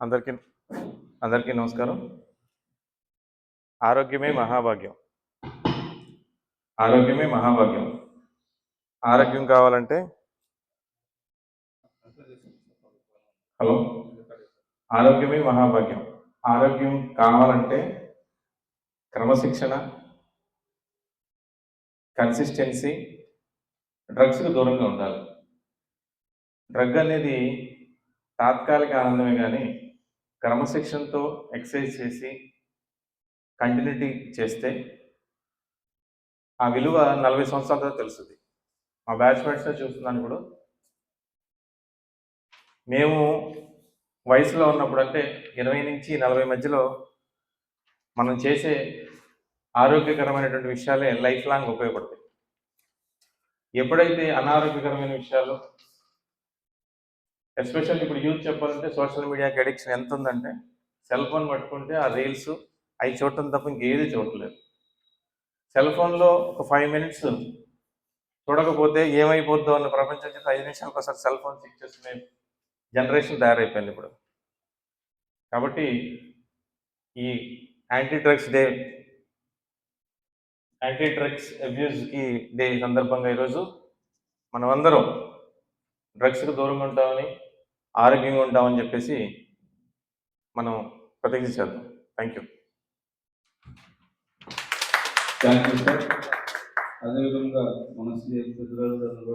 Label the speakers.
Speaker 1: అందరికీ అందరికీ నమస్కారం. ఆరోగ్యమే మహాభాగ్యం. ఆరోగ్యమే మహాభాగ్యం. ఆరోగ్యం కావాలంటే హలో ఆరోగ్యమే మహాభాగ్యం. ఆరోగ్యం కావాలంటే క్రమశిక్షణ, కన్సిస్టెన్సీ, డ్రగ్స్కు దూరంగా ఉండాలి. డ్రగ్ అనేది తాత్కాలిక ఆనందమే కానీ క్రమశిక్షణతో ఎక్సర్సైజ్ చేసి కంటిన్యూటీ చేస్తే ఆ విలువ 40 సంవత్సరాల తర్వాత తెలుస్తుంది. మా బ్యాచ్మేట్స్లో చూస్తున్నాను. ఇప్పుడు మేము వయసులో ఉన్నప్పుడు అంటే 20 నుంచి 40 మధ్యలో మనం చేసే ఆరోగ్యకరమైనటువంటి విషయాలే లైఫ్ లాంగ్ ఉపయోగపడతాయి. ఎప్పుడైతే అనారోగ్యకరమైన విషయాలు, ఎస్పెషల్లీ ఇప్పుడు యూత్ చెప్పాలంటే సోషల్ మీడియాకి అడిక్షన్ ఎంత ఉందంటే, సెల్ ఫోన్ పట్టుకుంటే ఆ రీల్స్ అవి చూడటం తప్ప ఇంకేది చూడట్లేదు. సెల్ ఫోన్లో ఒక 5 మినిట్స్ చూడకపోతే ఏమైపోద్దో అన్న ప్రపంచం చేత 5 నిమిషాలకు ఒకసారి సెల్ ఫోన్ చెక్ చేసుకునే జనరేషన్ తయారైపోయింది ఇప్పుడు. కాబట్టి ఈ యాంటీ డ్రగ్స్ అబ్యూస్కి డే సందర్భంగా ఈరోజు మనమందరం డ్రగ్స్కి దూరంగా ఉంటామని, ఆరోగ్యంగా ఉంటామని చెప్పేసి మనం ప్రతిజ్ఞ చేద్దాం. Thank you.
Speaker 2: సార్. అదేవిధంగా మన